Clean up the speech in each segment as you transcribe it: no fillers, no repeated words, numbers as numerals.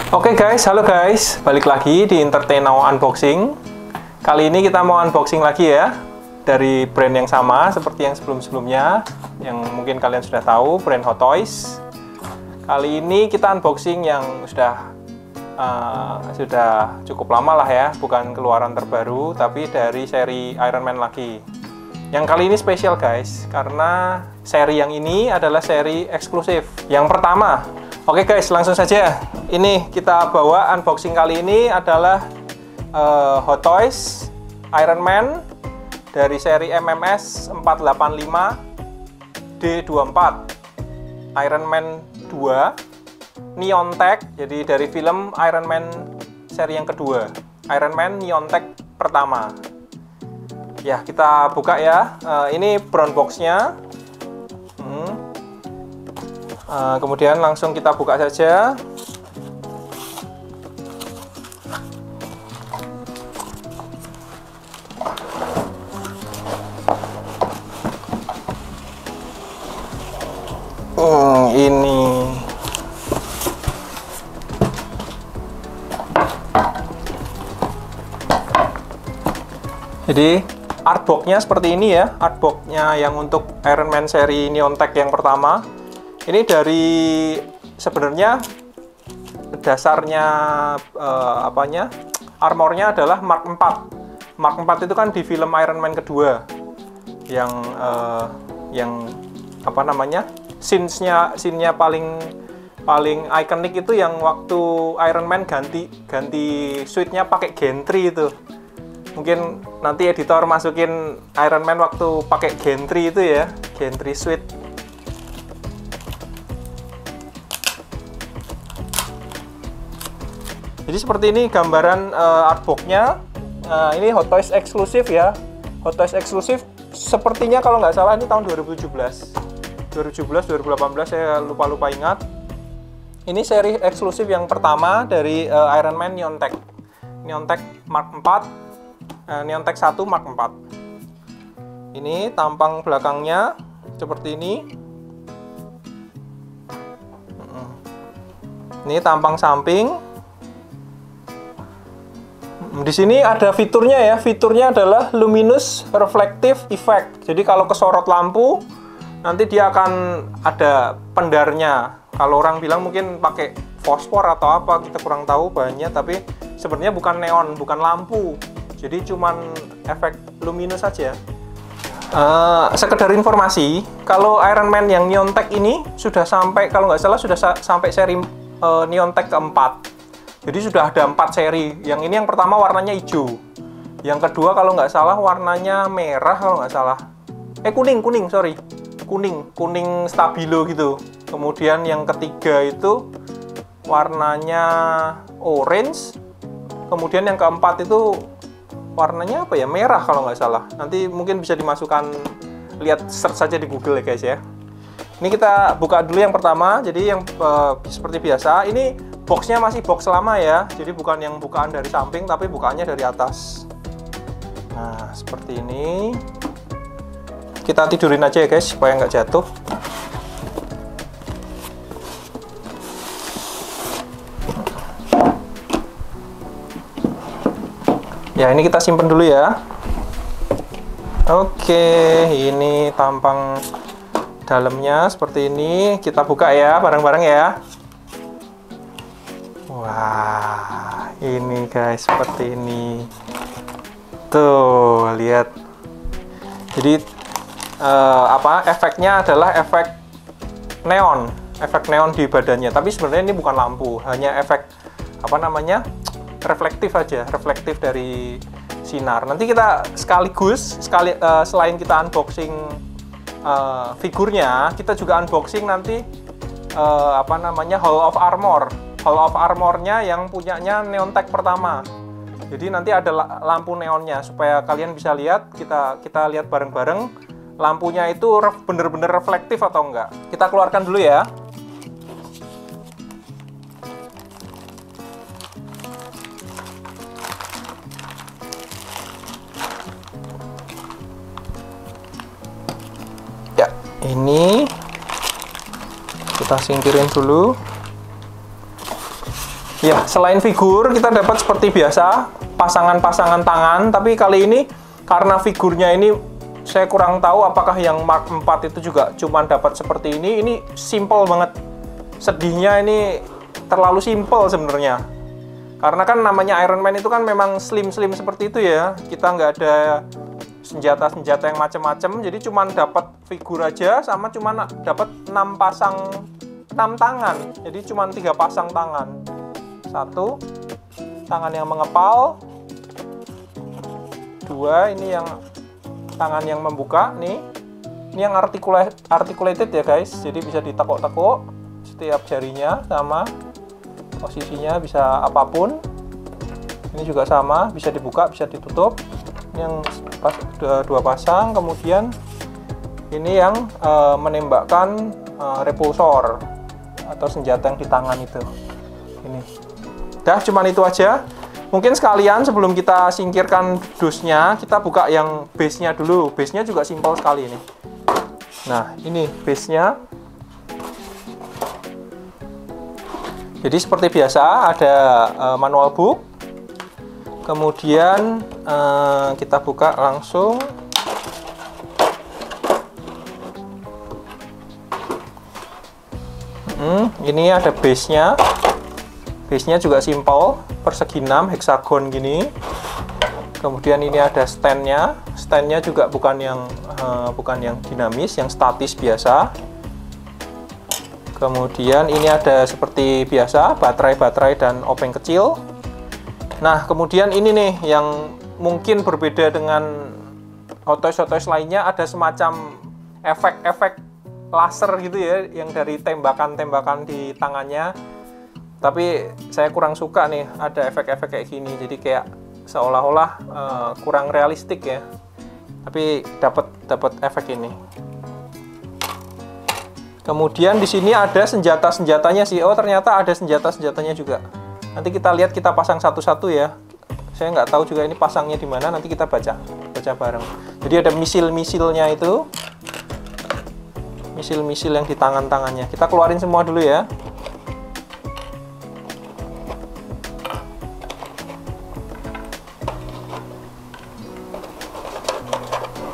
Oke guys, halo guys, balik lagi di Entertain Now Unboxing. Kali ini kita mau unboxing lagi ya, dari brand yang sama seperti yang sebelum-sebelumnya, yang mungkin kalian sudah tahu, brand Hot Toys. Kali ini kita unboxing yang sudah cukup lama lah ya, bukan keluaran terbaru, tapi dari seri Iron Man lagi. Yang kali ini spesial guys, karena seri yang ini adalah seri eksklusif. Yang pertama, oke guys, langsung saja. Ini kita bawa unboxing kali ini adalah Hot Toys Iron Man dari seri MMS 485 D24 Iron Man 2 Neon Tech. Jadi dari film Iron Man seri yang kedua, Iron Man Neon Tech pertama. Ya, kita buka ya. Ini brown boxnya. Kemudian langsung kita buka saja. Ini jadi artboxnya seperti ini ya, artboxnya yang untuk Iron Man seri Neon Tech yang pertama. Ini dari sebenarnya dasarnya armornya adalah Mark 4. Mark 4 itu kan di film Iron Man kedua yang apa namanya, scene-nya paling ikonik itu yang waktu Iron Man ganti suit-nya pakai gantry itu. Mungkin nanti editor masukin Iron Man waktu pakai gantry itu ya, gantry suit. Jadi seperti ini gambaran artboxnya. Ini Hot Toys eksklusif ya, Hot Toys eksklusif. Sepertinya kalau nggak salah ini tahun 2018 2018, saya lupa ingat. Ini seri eksklusif yang pertama dari Iron Man Neon Tech Mark 4, Neon Tech 1 Mark 4. Ini tampang belakangnya seperti ini. Ini tampang samping. Di sini ada fiturnya ya. Fiturnya adalah luminous reflective effect. Jadi kalau kesorot lampu, nanti dia akan ada pendarnya. Kalau orang bilang mungkin pakai fosfor atau apa, kita kurang tahu bahannya, tapi sebenarnya bukan neon, bukan lampu. Jadi cuman efek luminous saja. Sekedar informasi, kalau Iron Man yang Neon Tech ini sudah sampai, kalau nggak salah sudah sampai seri Neon Tech keempat. Jadi sudah ada 4 seri. Yang ini yang pertama warnanya hijau. Yang kedua kalau nggak salah warnanya merah kalau nggak salah. Kuning, sorry. Kuning stabilo gitu. Kemudian yang ketiga itu warnanya orange. Kemudian yang keempat itu warnanya apa ya, merah kalau nggak salah. Nanti mungkin bisa dimasukkan, lihat search saja di Google ya guys ya. Ini kita buka dulu yang pertama. Jadi yang seperti biasa, ini boxnya masih box lama ya. Jadi bukan yang bukaan dari samping, tapi bukaannya dari atas. Nah seperti ini. Kita tidurin aja ya guys, supaya nggak jatuh. Ya, ini kita simpen dulu ya. Oke, ini tampang dalamnya seperti ini. Kita buka ya, bareng-bareng ya. Wah, ini guys, seperti ini. Tuh, lihat. Jadi efeknya adalah efek neon di badannya. Tapi sebenarnya ini bukan lampu, hanya efek reflektif aja, reflektif dari sinar. Nanti kita selain kita unboxing figurnya, kita juga unboxing nanti Hall of Armor-nya yang punyanya Neon Tech pertama. Jadi nanti ada lampu neonnya supaya kalian bisa lihat, kita lihat bareng-bareng lampunya itu bener-bener reflektif atau enggak. Kita keluarkan dulu ya. Ya, ini kita singkirin dulu. Ya, selain figur kita dapat seperti biasa pasangan-pasangan tangan, tapi kali ini karena figurnya ini saya kurang tahu apakah yang Mark 4 itu juga cuman dapat seperti ini. Ini simple banget. Sedihnya ini terlalu simple sebenarnya. Karena kan namanya Iron Man itu kan memang slim-slim seperti itu ya. Kita nggak ada senjata-senjata yang macam-macam, jadi cuman dapat figur aja sama cuman dapat 6 tangan. Jadi cuman 3 pasang tangan. 1 tangan yang mengepal, 2 ini yang tangan yang membuka nih. Ini yang articulated ya guys. Jadi bisa ditekuk-tekuk setiap jarinya, sama posisinya bisa apapun. Ini juga sama, bisa dibuka, bisa ditutup. Ini yang 2 pasang. Kemudian ini yang menembakkan repulsor atau senjata yang di tangan itu. Ini. Dah, cuman itu aja. Mungkin sekalian sebelum kita singkirkan dusnya, kita buka yang base-nya dulu. Base-nya juga simpel sekali ini. Nah, ini base-nya. Jadi seperti biasa ada manual book. Kemudian kita buka langsung. Ini ada base-nya. Base-nya juga simple, persegi 6, heksagon gini. Kemudian ini ada stand-nya. Stand-nya juga bukan yang dinamis, yang statis biasa. Kemudian ini ada seperti biasa, baterai-baterai dan obeng kecil. Nah, kemudian ini nih yang mungkin berbeda dengan Hot Toys lainnya, ada semacam efek-efek laser gitu ya, yang dari tembakan-tembakan di tangannya. Tapi saya kurang suka nih ada efek-efek kayak gini, jadi kayak seolah-olah kurang realistik ya. Tapi dapat efek ini. Kemudian di sini ada senjata-senjatanya sih. Oh, ternyata ada senjata-senjatanya juga. Nanti kita lihat, kita pasang satu-satu ya. Saya nggak tahu juga ini pasangnya di mana. Nanti kita baca bareng. Jadi ada misil-misilnya itu, misil-misil yang di tangan-tangannya. Kita keluarin semua dulu ya.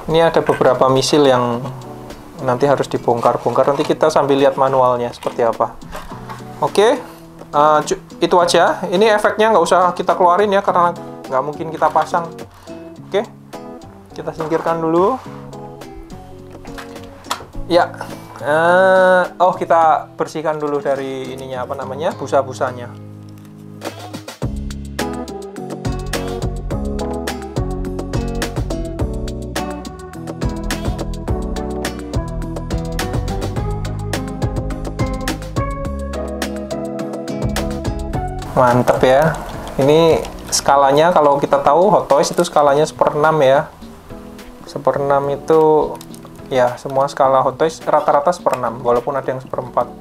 Ini ada beberapa misil yang nanti harus dibongkar-bongkar. Nanti kita sambil lihat manualnya seperti apa. Oke, itu aja. Ini efeknya nggak usah kita keluarin ya, karena nggak mungkin kita pasang. Oke, kita singkirkan dulu. Ya, kita bersihkan dulu dari ininya, apa namanya, busa-busanya. Mantap ya. Ini skalanya kalau kita tahu Hot Toys itu skalanya 1/6 ya. 1/6 itu ya, semua skala Hot Toys rata-rata 1/6, walaupun ada yang 1/4.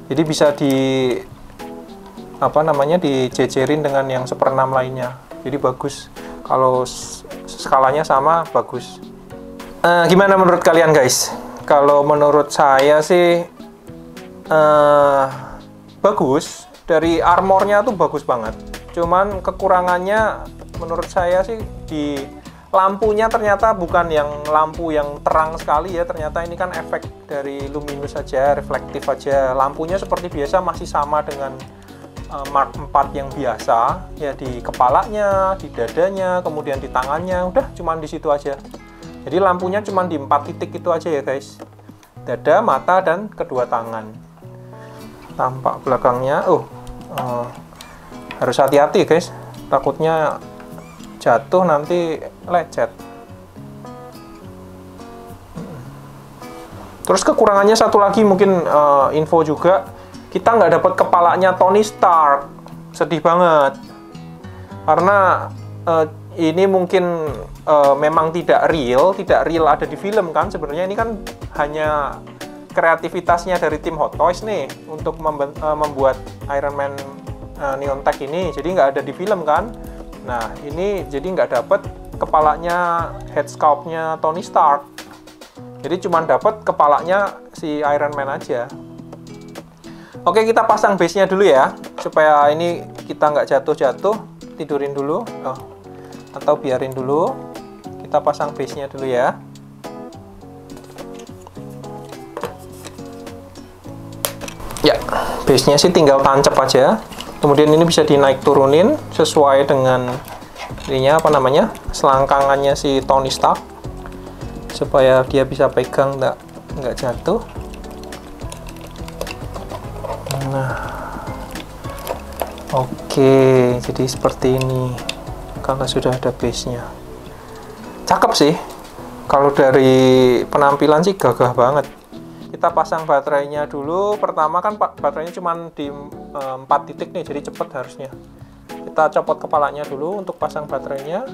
Jadi bisa dijejerin dengan yang 1/6 lainnya. Jadi bagus. Kalau skalanya sama, bagus. Gimana menurut kalian guys? Kalau menurut saya sih bagus. Dari armornya tuh bagus banget. Cuman kekurangannya menurut saya sih di lampunya, ternyata bukan yang lampu yang terang sekali ya. Ternyata ini kan efek dari luminous saja, reflektif aja. Lampunya seperti biasa masih sama dengan Mark 4 yang biasa ya, di kepalanya, di dadanya, kemudian di tangannya. Udah cuman di situ aja. Jadi lampunya cuman di 4 titik itu aja ya guys. Dada, mata, dan kedua tangan. Tampak belakangnya. Harus hati-hati guys, takutnya jatuh nanti lecet. Terus kekurangannya satu lagi mungkin info juga, kita nggak dapat kepalanya Tony Stark. Sedih banget, karena ini mungkin memang tidak real ada di film kan. Sebenarnya ini kan hanya kreativitasnya dari tim Hot Toys nih untuk membuat Iron Man Neon Tech ini, jadi nggak ada di film kan. Nah, ini jadi nggak dapet kepalanya, head sculpt-nya Tony Stark. Jadi cuma dapet kepalanya si Iron Man aja. Oke, kita pasang base-nya dulu ya. supaya ini kita nggak jatuh-jatuh, tidurin dulu, atau biarin dulu. Kita pasang base-nya dulu ya. Ya, base-nya sih tinggal tancap aja. Kemudian ini bisa dinaik turunin sesuai dengan ininya, apa namanya, selangkangannya si Tony Stark, supaya dia bisa pegang nggak jatuh. Nah, oke, jadi seperti ini kalau sudah ada base-nya. Cakep sih, kalau dari penampilan sih gagah banget. Kita pasang baterainya dulu. Pertama kan baterainya cuma di 4 titik nih, jadi cepet harusnya. Kita copot kepalanya dulu untuk pasang baterainya.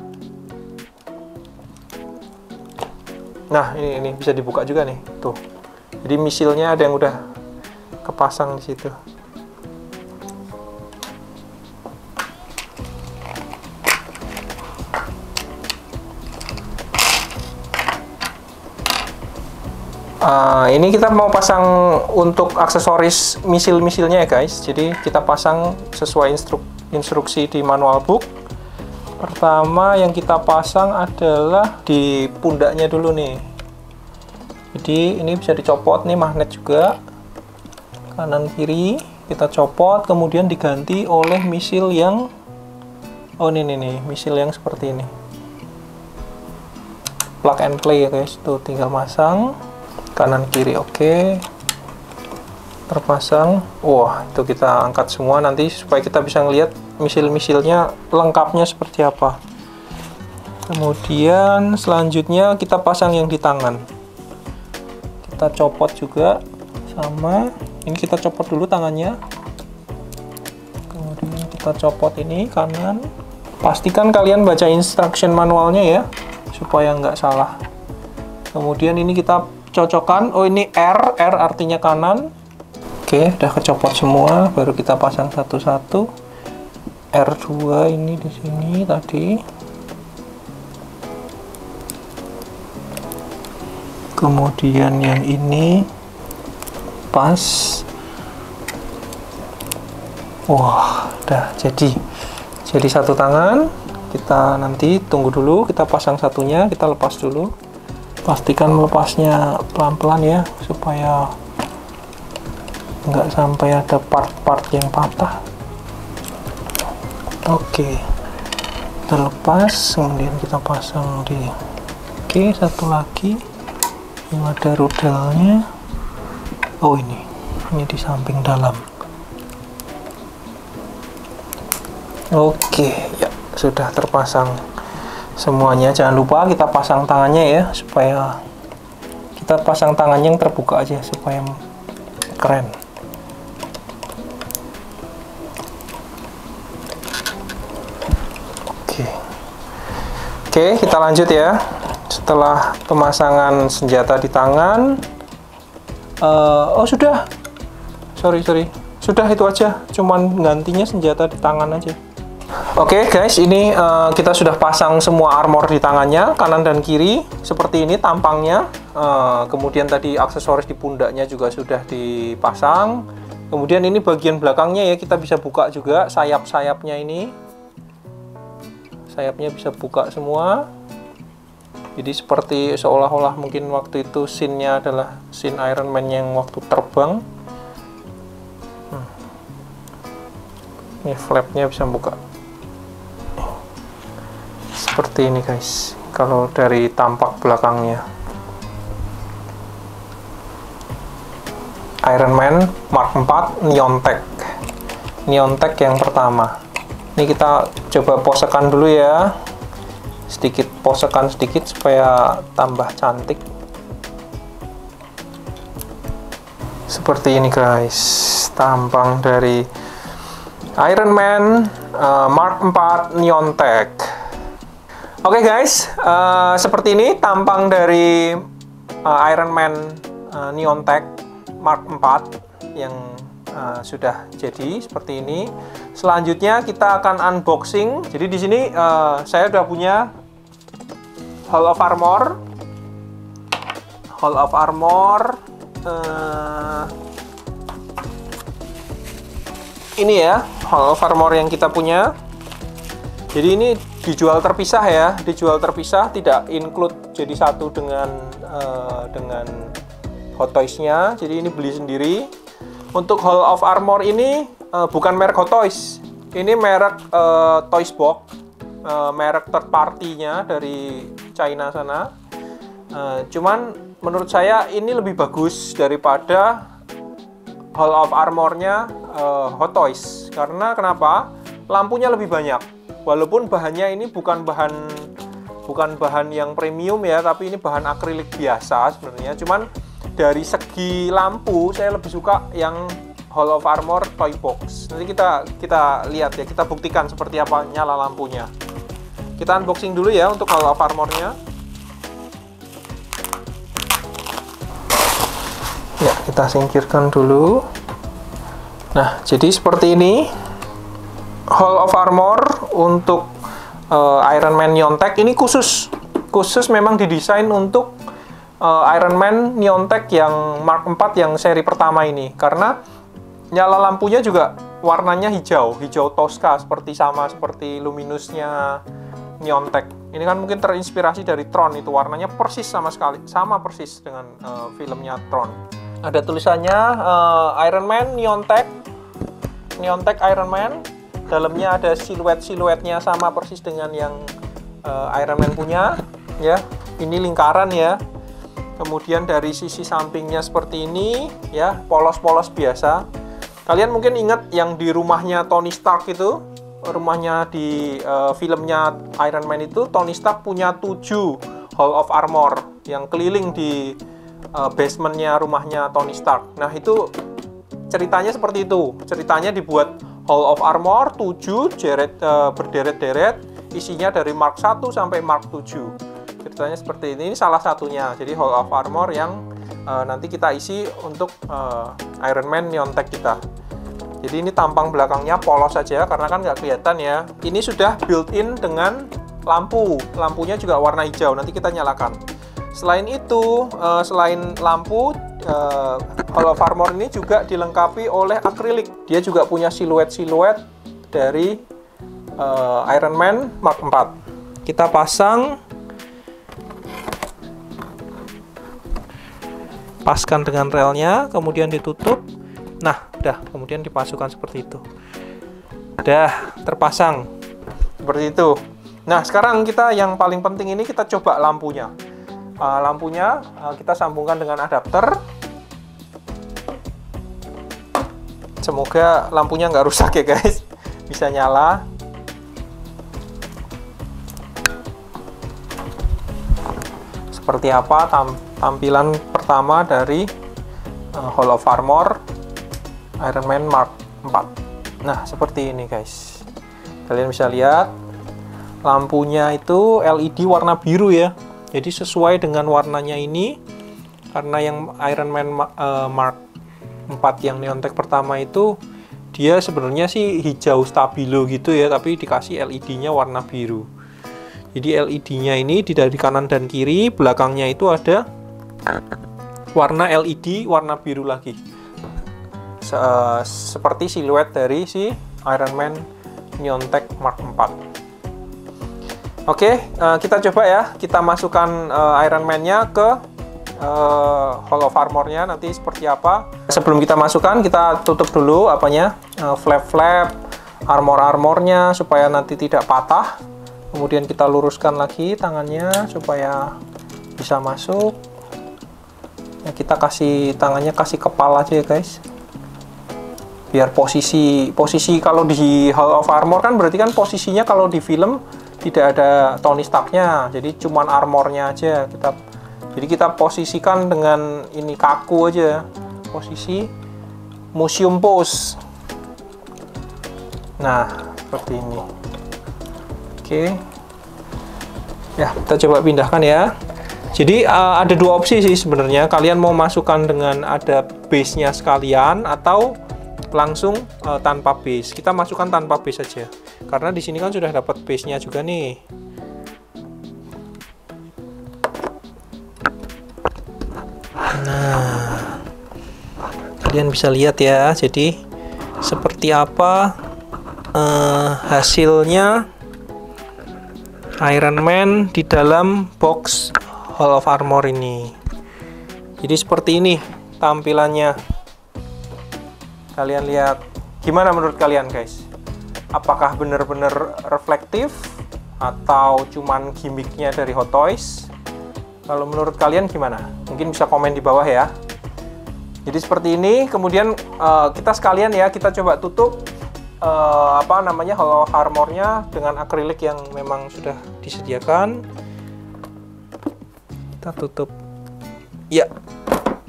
Nah, ini bisa dibuka juga nih, tuh. Jadi misilnya ada yang udah kepasang di situ. Ini kita mau pasang untuk aksesoris misil-misilnya ya guys. Jadi kita pasang sesuai instruksi di manual book. Pertama yang kita pasang adalah di pundaknya dulu nih. Jadi ini bisa dicopot nih, magnet juga. Kanan kiri kita copot, kemudian diganti oleh misil yang ini nih, misil yang seperti ini. Plug and play ya guys. Tuh tinggal masang. Kanan kiri oke, terpasang. Wah, itu kita angkat semua nanti supaya kita bisa ngelihat misil-misilnya lengkapnya seperti apa. Kemudian selanjutnya kita pasang yang di tangan. Kita copot juga sama. Ini kita copot dulu tangannya. Kemudian kita copot ini kanan. Pastikan kalian baca instruction manualnya ya, supaya nggak salah. Kemudian ini kita cocokkan. Oh, ini R artinya kanan. Oke, udah kecopot semua, baru kita pasang satu-satu. R2 ini di sini tadi. Kemudian yang ini pas. Wah, udah jadi satu tangan. Kita nanti tunggu dulu, kita pasang satunya, kita lepas dulu. Pastikan melepasnya pelan-pelan ya, supaya nggak sampai ada part-part yang patah. Oke, terlepas, kemudian kita pasang di. Oke, satu lagi yang ada rudelnya. Oh, ini di samping dalam. Oke, ya sudah terpasang semuanya. Jangan lupa kita pasang tangannya ya, supaya kita pasang tangannya yang terbuka aja supaya keren. Oke, kita lanjut ya. Setelah pemasangan senjata di tangan, oh sudah, sorry, sudah itu aja, cuman gantinya senjata di tangan aja. Oke guys, ini kita sudah pasang semua armor di tangannya, kanan dan kiri, seperti ini tampangnya. Kemudian tadi aksesoris di pundaknya juga sudah dipasang. Kemudian ini bagian belakangnya ya, kita bisa buka juga sayap-sayapnya ini. Sayapnya bisa buka semua. Jadi seperti seolah-olah mungkin waktu itu scene-nya adalah scene Iron Man yang waktu terbang. Ini flapnya bisa buka. Seperti ini guys, kalau dari tampak belakangnya. Iron Man Mark 4 Neon Tech yang pertama. Ini kita coba posekan dulu ya, posekan sedikit supaya tambah cantik. Seperti ini guys, tampang dari Iron Man Mark 4 Neon Tech. Oke guys, seperti ini tampang dari Iron Man Neon Tech Mark 4 yang sudah jadi seperti ini. Selanjutnya kita akan unboxing. Jadi di sini saya udah punya Hall of Armor. ini ya, Hall of Armor yang kita punya. Jadi ini dijual terpisah ya, dijual terpisah, tidak include jadi satu dengan Hot Toys-nya. Jadi ini beli sendiri. Untuk Hall of Armor ini bukan merek Hot Toys, ini merek Toys Box, merek third party-nya dari China sana. Cuman menurut saya ini lebih bagus daripada Hall of Armor-nya Hot Toys. Karena kenapa? Lampunya lebih banyak. Walaupun bahannya ini bukan bahan yang premium ya, tapi ini bahan akrilik biasa sebenarnya. Cuman dari segi lampu saya lebih suka yang Hall of Armor Toy Box. Nanti kita lihat ya, kita buktikan seperti apa nyala lampunya. Kita unboxing dulu ya untuk Hall of Armor-nya. Ya, kita singkirkan dulu. Nah, jadi seperti ini Hall of Armor untuk Iron Man Neon Tech. Ini khusus memang didesain untuk Iron Man Neon Tech yang Mark 4 yang seri pertama ini, karena nyala lampunya juga warnanya hijau Tosca, sama seperti luminusnya Neon Tech. Ini kan mungkin terinspirasi dari Tron, itu warnanya persis sama persis dengan filmnya Tron. Ada tulisannya Iron Man Neon Tech Iron Man. Dalamnya ada siluetnya sama persis dengan yang Iron Man punya ya. Ini lingkaran ya. Kemudian dari sisi sampingnya seperti ini ya, polos-polos biasa. Kalian mungkin ingat yang di rumahnya Tony Stark itu, rumahnya di filmnya Iron Man itu, Tony Stark punya 7 Hall of Armor yang keliling di basementnya rumahnya Tony Stark. Nah, itu ceritanya seperti itu. Ceritanya dibuat Hall of Armor 7 berderet-deret, isinya dari Mark 1 sampai Mark 7. Ceritanya seperti ini salah satunya. Jadi Hall of Armor yang nanti kita isi untuk Iron Man Neon Tech kita. Jadi ini tampang belakangnya polos saja karena kan nggak kelihatan ya. Ini sudah built-in dengan lampu. Lampunya juga warna hijau. Nanti kita nyalakan. Selain itu, selain lampu, Hall of Armor ini juga dilengkapi oleh akrilik. Dia juga punya siluet-siluet dari Iron Man Mark 4. Kita pasang. Paskan dengan relnya, kemudian ditutup. Nah, udah, kemudian dipasukkan seperti itu. Udah terpasang seperti itu. Nah, sekarang kita yang paling penting ini kita coba lampunya. Lampunya kita sambungkan dengan adapter. Semoga lampunya nggak rusak ya guys, bisa nyala. Seperti apa tampilan pertama dari Hall of Armor Iron Man Mark 4. Nah, seperti ini guys. Kalian bisa lihat lampunya itu LED warna biru ya. Jadi sesuai dengan warnanya ini. Karena yang Iron Man Mark 4 yang Neon Tech pertama itu dia sebenarnya sih hijau stabilo gitu ya, tapi dikasih LED-nya warna biru. Jadi LED-nya ini dari kanan dan kiri, belakangnya itu ada warna LED warna biru lagi. Seperti siluet dari si Iron Man Neon Tech Mark 4. Oke, kita coba ya, kita masukkan Iron Man-nya ke Hall of Armor-nya nanti seperti apa. Sebelum kita masukkan, kita tutup dulu flap-flap armor-armornya supaya nanti tidak patah. Kemudian kita luruskan lagi tangannya supaya bisa masuk. Ya, kita tangannya kasih kepala aja ya guys. Biar posisi kalau di Hall of Armor kan berarti kan posisinya kalau di film tidak ada Tony Stark-nya. Jadi cuman armornya aja jadi kita posisikan dengan ini kaku aja. Posisi museum pose. Nah, seperti ini. Oke. Ya, kita coba pindahkan ya. Jadi ada dua opsi sih sebenarnya. Kalian mau masukkan dengan ada base-nya sekalian atau langsung tanpa base. Kita masukkan tanpa base saja. Karena di sini kan sudah dapat base-nya juga nih. Nah, kalian bisa lihat ya. Jadi seperti apa hasilnya Iron Man di dalam box Hall of Armor ini. Jadi seperti ini tampilannya. Kalian lihat, gimana menurut kalian guys? Apakah benar-benar reflektif atau cuman gimmicknya dari Hot Toys? Kalau menurut kalian gimana? Mungkin bisa komen di bawah ya. Jadi seperti ini. Kemudian kita sekalian ya, kita coba tutup Hall of Armor-nya dengan akrilik yang memang sudah disediakan. Kita tutup. Ya.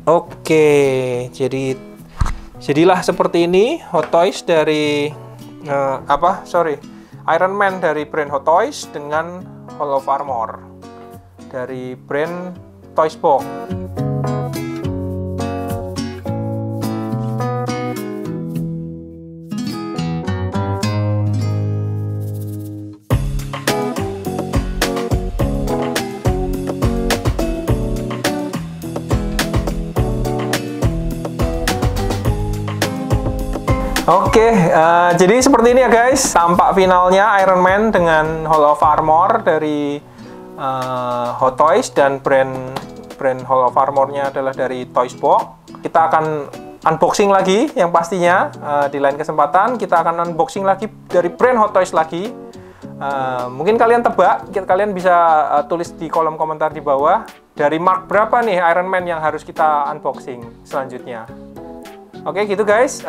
Oke. Jadilah seperti ini Hot Toys dari Iron Man dari brand Hot Toys dengan Hall of Armor dari brand Toys Box. Oke, jadi seperti ini ya guys, tampak finalnya Iron Man dengan Hall of Armor dari Hot Toys, dan brand Hall of Armor-nya adalah dari Toys Box. Kita akan unboxing lagi yang pastinya di lain kesempatan. Kita akan unboxing lagi dari brand Hot Toys lagi. Mungkin kalian tebak, kalian bisa tulis di kolom komentar di bawah dari mark berapa nih Iron Man yang harus kita unboxing selanjutnya. Oke gitu guys.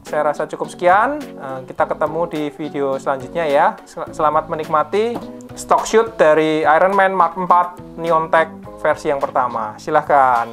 Saya rasa cukup sekian. Kita ketemu di video selanjutnya ya. Selamat menikmati stock shoot dari Iron Man Mark IV Neon Tech versi yang pertama. Silahkan.